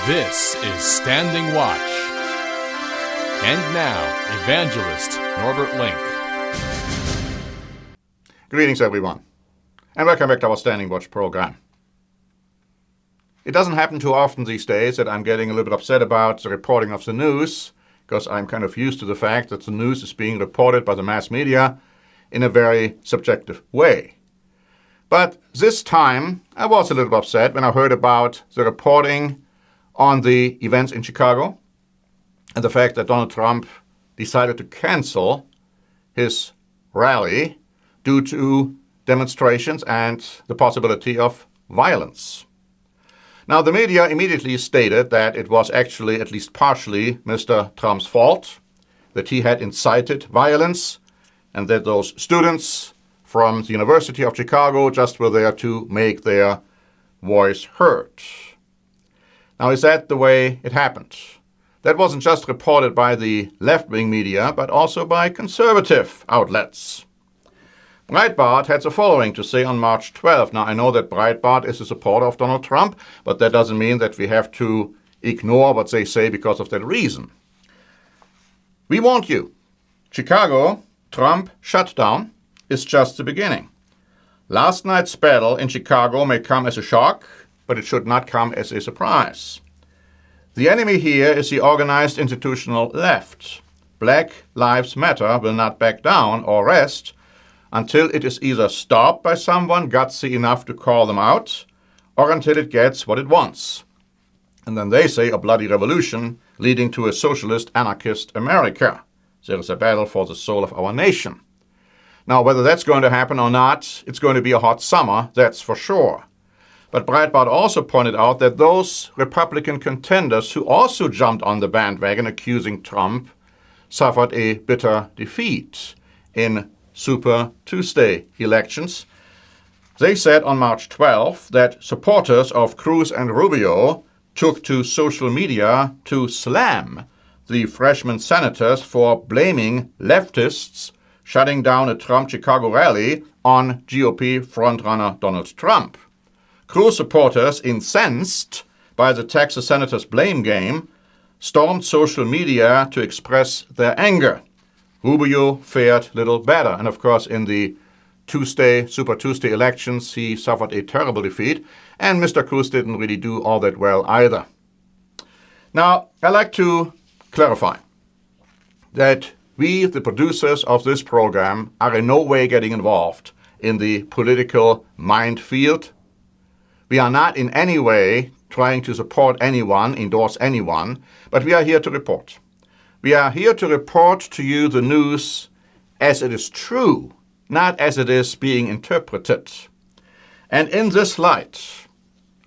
This is Standing Watch. And now, Evangelist Norbert Link. Greetings, everyone, and welcome back to our Standing Watch program. It doesn't happen too often these days that I'm getting a little bit upset about the reporting of the news, because I'm kind of used to the fact that the news is being reported by the mass media in a very subjective way. But this time, I was a little upset when I heard about the reporting on the events in Chicago and the fact that Donald Trump decided to cancel his rally due to demonstrations and the possibility of violence. Now, the media immediately stated that it was actually, at least partially, Mr. Trump's fault, that he had incited violence, and that those students from the University of Chicago just were there to make their voice heard. Now, is that the way it happened? That wasn't just reported by the left-wing media, but also by conservative outlets. Breitbart had the following to say on March 12th. Now, I know that Breitbart is a supporter of Donald Trump, but that doesn't mean that we have to ignore what they say because of that reason. We want you. Chicago, Trump shutdown is just the beginning. Last night's battle in Chicago may come as a shock, but it should not come as a surprise. The enemy here is the organized institutional left. Black Lives Matter will not back down or rest until it is either stopped by someone gutsy enough to call them out, or until it gets what it wants. And then they say a bloody revolution leading to a socialist anarchist America. There is a battle for the soul of our nation. Now, whether that's going to happen or not, it's going to be a hot summer, that's for sure. But Breitbart also pointed out that those Republican contenders who also jumped on the bandwagon accusing Trump suffered a bitter defeat in Super Tuesday elections. They said on March 12th that supporters of Cruz and Rubio took to social media to slam the freshman senators for blaming leftists shutting down a Trump Chicago rally on GOP frontrunner Donald Trump. Cruz supporters, incensed by the Texas senators' blame game, stormed social media to express their anger. Rubio fared little better. And of course, in the Super Tuesday elections, he suffered a terrible defeat. And Mr. Cruz didn't really do all that well either. Now, I'd like to clarify that we, the producers of this program, are in no way getting involved in the political minefield. We are not in any way trying to support anyone, endorse anyone, but we are here to report. We are here to report to you the news as it is true, not as it is being interpreted. And in this light,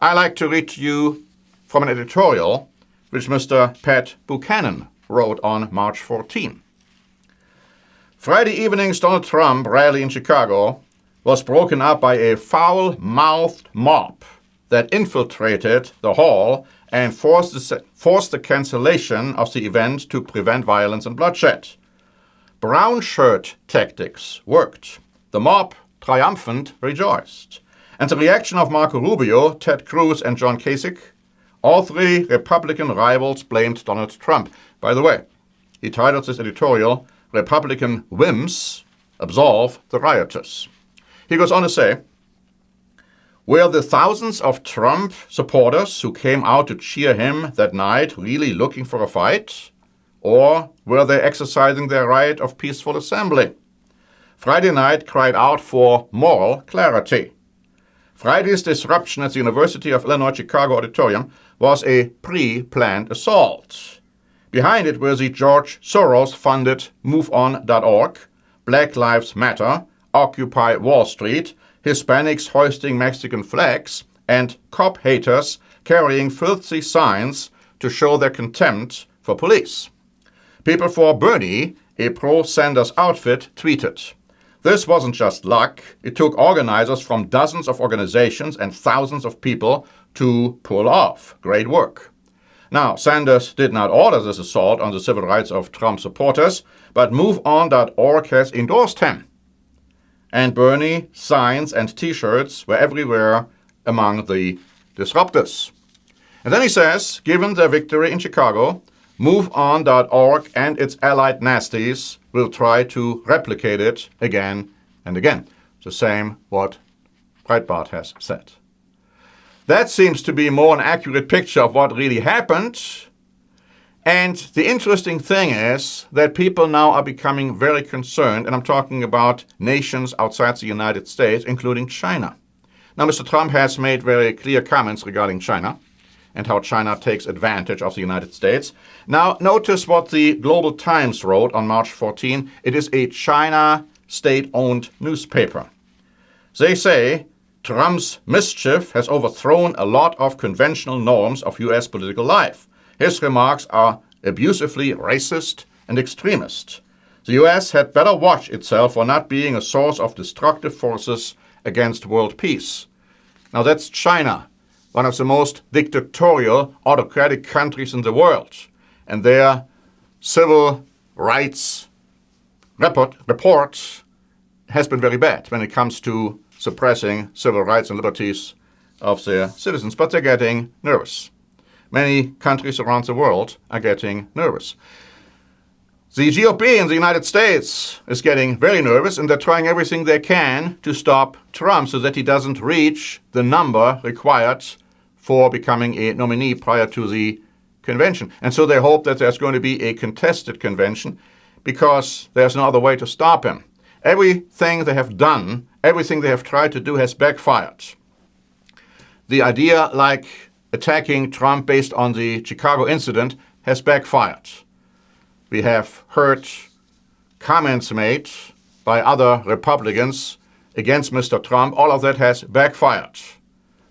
I like to read to you from an editorial which Mr. Pat Buchanan wrote on March 14. Friday evening's Donald Trump rally in Chicago was broken up by a foul-mouthed mob that infiltrated the hall and forced the cancellation of the event to prevent violence and bloodshed. Brown shirt tactics worked. The mob, triumphant, rejoiced. And the reaction of Marco Rubio, Ted Cruz, and John Kasich, all three Republican rivals blamed Donald Trump. By the way, he titled this editorial, Republican Whims Absolve the Rioters. He goes on to say, were the thousands of Trump supporters who came out to cheer him that night really looking for a fight? Or were they exercising their right of peaceful assembly? Friday night cried out for moral clarity. Friday's disruption at the University of Illinois Chicago Auditorium was a pre-planned assault. Behind it were the George Soros-funded MoveOn.org, Black Lives Matter, Occupy Wall Street, Hispanics hoisting Mexican flags, and cop haters carrying filthy signs to show their contempt for police. People for Bernie, a pro-Sanders outfit, tweeted, "This wasn't just luck. It took organizers from dozens of organizations and thousands of people to pull off. Great work." Now, Sanders did not order this assault on the civil rights of Trump supporters, but MoveOn.org has endorsed him. And Bernie signs and T-shirts were everywhere among the disruptors. And then he says, given their victory in Chicago, MoveOn.org and its allied nasties will try to replicate it again and again. The same what Breitbart has said. That seems to be more an accurate picture of what really happened. And the interesting thing is that people now are becoming very concerned, and I'm talking about nations outside the United States, including China. Now, Mr. Trump has made very clear comments regarding China and how China takes advantage of the United States. Now, notice what the Global Times wrote on March 14. It is a China state-owned newspaper. They say, Trump's mischief has overthrown a lot of conventional norms of U.S. political life. His remarks are abusively racist and extremist. The U.S. had better watch itself for not being a source of destructive forces against world peace. Now that's China, one of the most dictatorial, autocratic countries in the world. And their civil rights report has been very bad when it comes to suppressing civil rights and liberties of their citizens. But they're getting nervous. Many countries around the world are getting nervous. The GOP in the United States is getting very nervous, and they're trying everything they can to stop Trump so that he doesn't reach the number required for becoming a nominee prior to the convention. And so they hope that there's going to be a contested convention because there's no other way to stop him. Everything they have done, everything they have tried to do has backfired. The idea like attacking Trump based on the Chicago incident has backfired. We have heard comments made by other Republicans against Mr. Trump. All of that has backfired.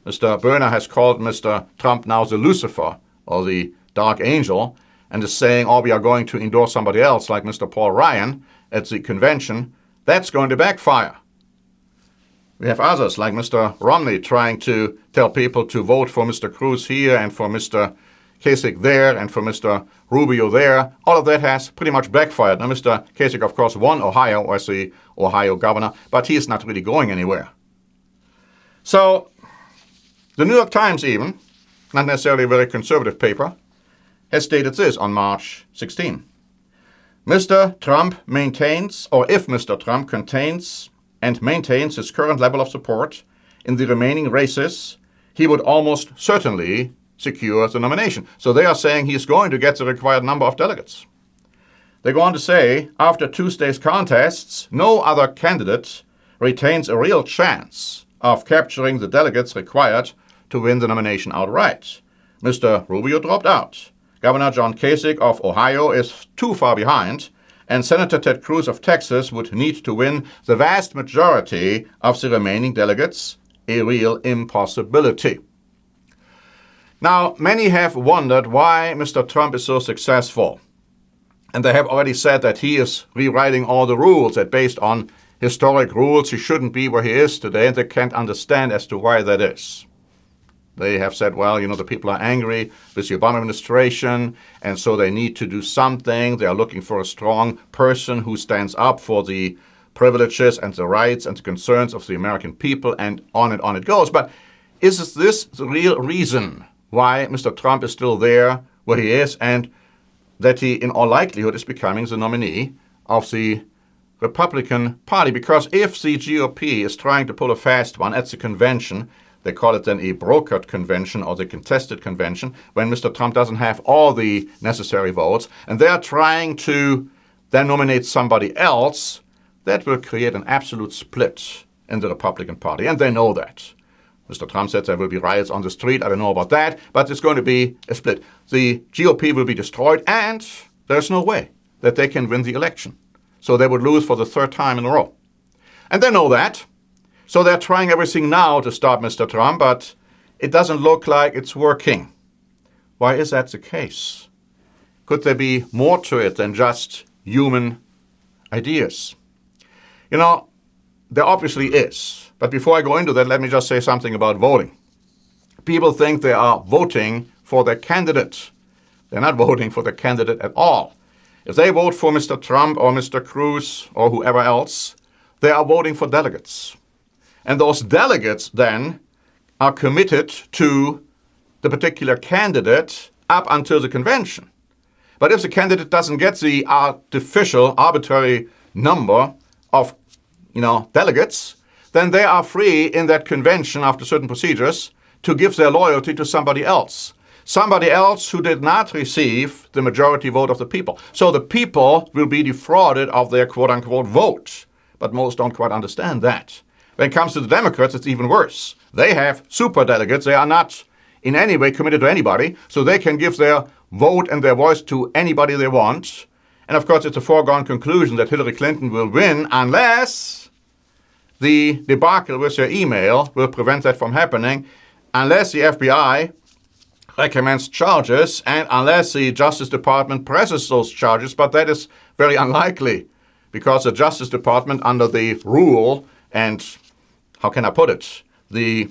Mr. Berner has called Mr. Trump now the Lucifer, or the dark angel, and is saying, oh, we are going to endorse somebody else like Mr. Paul Ryan at the convention. That's going to backfire. We have others like Mr. Romney trying to tell people to vote for Mr. Cruz here and for Mr. Kasich there and for Mr. Rubio there. All of that has pretty much backfired. Now, Mr. Kasich, of course, won Ohio as the Ohio governor, but he is not really going anywhere. So, the New York Times even, not necessarily a very conservative paper, has stated this on March 16. Mr. Trump maintains, or if Mr. Trump contains and maintains his current level of support in the remaining races, he would almost certainly secure the nomination. So they are saying he is going to get the required number of delegates. They go on to say, after Tuesday's contests, no other candidate retains a real chance of capturing the delegates required to win the nomination outright. Mr. Rubio dropped out. Governor John Kasich of Ohio is too far behind, and Senator Ted Cruz of Texas would need to win the vast majority of the remaining delegates, a real impossibility. Now, many have wondered why Mr. Trump is so successful. And they have already said that he is rewriting all the rules, that based on historic rules he shouldn't be where he is today, and they can't understand as to why that is. They have said, well, the people are angry with the Obama administration, and so they need to do something. They are looking for a strong person who stands up for the privileges and the rights and the concerns of the American people, and on it goes. But is this the real reason why Mr. Trump is still there where he is, and that he, in all likelihood, is becoming the nominee of the Republican Party? Because if the GOP is trying to pull a fast one at the convention, they call it then a brokered convention or the contested convention, when Mr. Trump doesn't have all the necessary votes, and they are trying to then nominate somebody else, that will create an absolute split in the Republican Party, and they know that. Mr. Trump said there will be riots on the street. I don't know about that, but it's going to be a split. The GOP will be destroyed, and there's no way that they can win the election. So they would lose for the third time in a row. And they know that. So they're trying everything now to stop Mr. Trump, but it doesn't look like it's working. Why is that the case? Could there be more to it than just human ideas? There obviously is. But before I go into that, let me just say something about voting. People think they are voting for their candidate. They're not voting for the candidate at all. If they vote for Mr. Trump or Mr. Cruz or whoever else, they are voting for delegates. And those delegates then are committed to the particular candidate up until the convention. But if the candidate doesn't get the artificial, arbitrary number of delegates, then they are free in that convention after certain procedures to give their loyalty to somebody else. Somebody else who did not receive the majority vote of the people. So the people will be defrauded of their quote-unquote vote. But most don't quite understand that. When it comes to the Democrats, it's even worse. They have superdelegates. They are not in any way committed to anybody, so they can give their vote and their voice to anybody they want. And of course, it's a foregone conclusion that Hillary Clinton will win unless the debacle with her email will prevent that from happening, unless the FBI recommends charges, and unless the Justice Department presses those charges. But that is very unlikely, because the Justice Department, under the rule and, how can I put it, the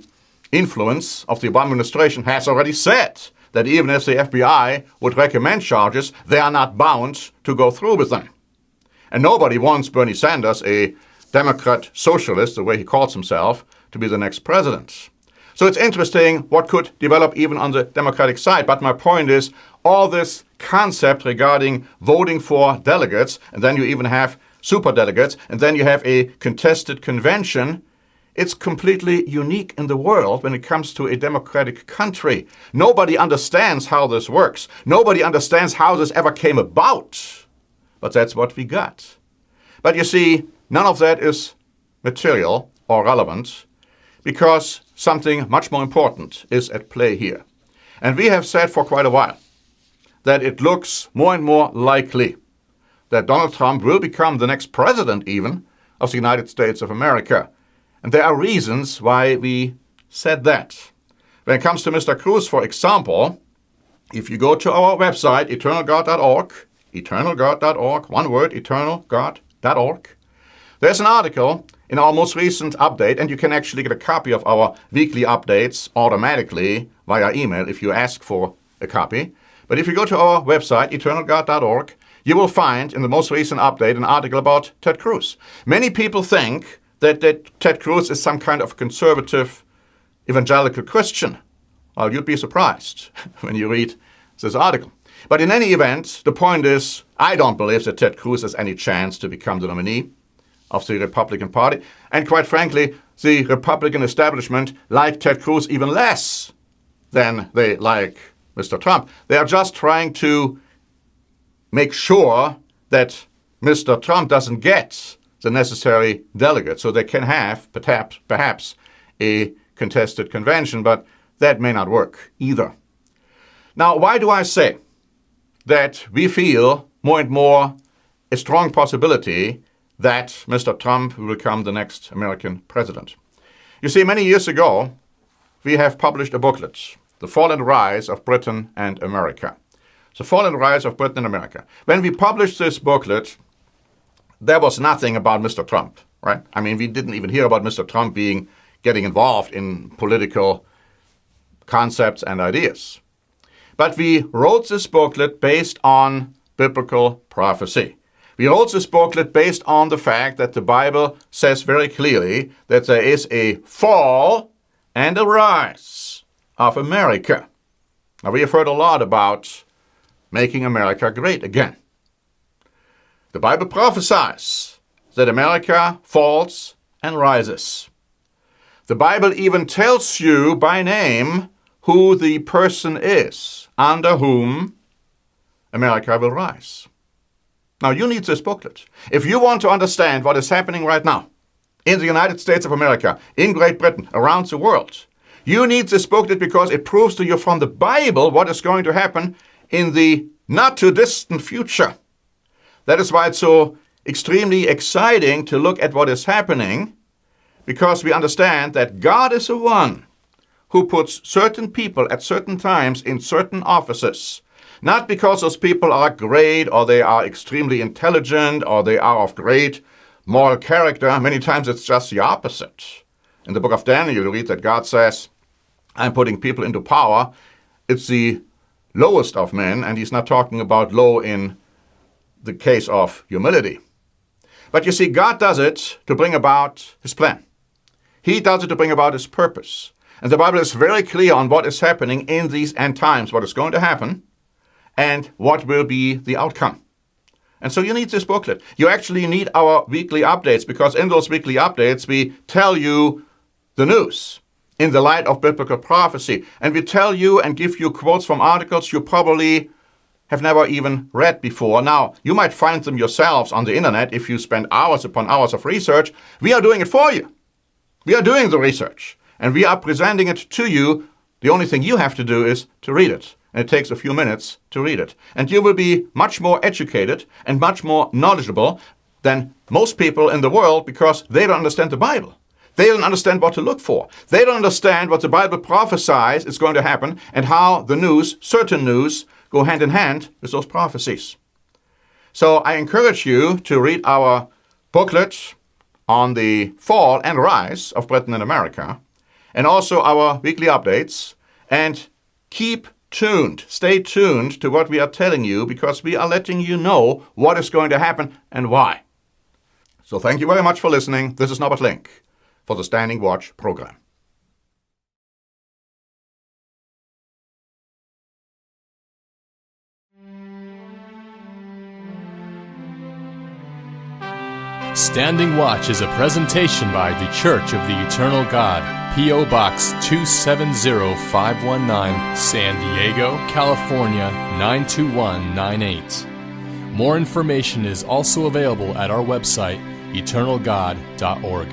influence of the Obama administration, has already said that even if the FBI would recommend charges, they are not bound to go through with them. And nobody wants Bernie Sanders, a Democrat socialist, the way he calls himself, to be the next president. So it's interesting what could develop even on the Democratic side. But my point is, all this concept regarding voting for delegates, and then you even have superdelegates, and then you have a contested convention, it's completely unique in the world when it comes to a democratic country. Nobody understands how this works. Nobody understands how this ever came about. But that's what we got. But you see, none of that is material or relevant, because something much more important is at play here. And we have said for quite a while that it looks more and more likely that Donald Trump will become the next president even of the United States of America. And there are reasons why we said that. When it comes to Mr. Cruz, for example, if you go to our website, eternalgod.org, one word, eternalgod.org, there's an article in our most recent update, and you can actually get a copy of our weekly updates automatically via email if you ask for a copy. But if you go to our website, eternalgod.org, you will find in the most recent update an article about Ted Cruz. Many people think that Ted Cruz is some kind of conservative evangelical Christian. Well, you'd be surprised when you read this article. But in any event, the point is, I don't believe that Ted Cruz has any chance to become the nominee of the Republican Party. And quite frankly, the Republican establishment like Ted Cruz even less than they like Mr. Trump. They are just trying to make sure that Mr. Trump doesn't get the necessary delegates, so they can have perhaps a contested convention, but that may not work either. Now, why do I say that we feel more and more a strong possibility that Mr. Trump will become the next American president? You see, many years ago, we have published a booklet, The Fall and Rise of Britain and America. The Fall and Rise of Britain and America. When we published this booklet, there was nothing about Mr. Trump, right? I mean, we didn't even hear about Mr. Trump getting involved in political concepts and ideas. But we wrote this booklet based on biblical prophecy. We wrote this booklet based on the fact that the Bible says very clearly that there is a fall and a rise of America. Now, we have heard a lot about making America great again. The Bible prophesies that America falls and rises. The Bible even tells you by name who the person is under whom America will rise. Now, you need this booklet. If you want to understand what is happening right now in the United States of America, in Great Britain, around the world, you need this booklet because it proves to you from the Bible what is going to happen in the not-too-distant future. That is why it's so extremely exciting to look at what is happening, because we understand that God is the one who puts certain people at certain times in certain offices, not because those people are great or they are extremely intelligent or they are of great moral character. Many times it's just the opposite. In the book of Daniel, you read that God says, I'm putting people into power. It's the lowest of men, and he's not talking about low in the case of humility. But you see, God does it to bring about his plan. He does it to bring about his purpose. And the Bible is very clear on what is happening in these end times, what is going to happen, and what will be the outcome. And so you need this booklet. You actually need our weekly updates, because in those weekly updates we tell you the news in the light of biblical prophecy. And we tell you and give you quotes from articles you probably have never even read before. Now, you might find them yourselves on the internet if you spend hours upon hours of research. We are doing it for you. We are doing the research, and we are presenting it to you. The only thing you have to do is to read it. And it takes a few minutes to read it. And you will be much more educated and much more knowledgeable than most people in the world, because they don't understand the Bible. They don't understand what to look for. They don't understand what the Bible prophesies is going to happen, and how the news, certain news, go hand in hand with those prophecies. So I encourage you to read our booklet on the fall and rise of Britain and America, and also our weekly updates, and keep tuned, stay tuned to what we are telling you, because we are letting you know what is going to happen and why. So thank you very much for listening. This is Norbert Link for the Standing Watch program. Standing Watch is a presentation by The Church of the Eternal God, P.O. Box 270519, San Diego, California 92198. More information is also available at our website, eternalgod.org.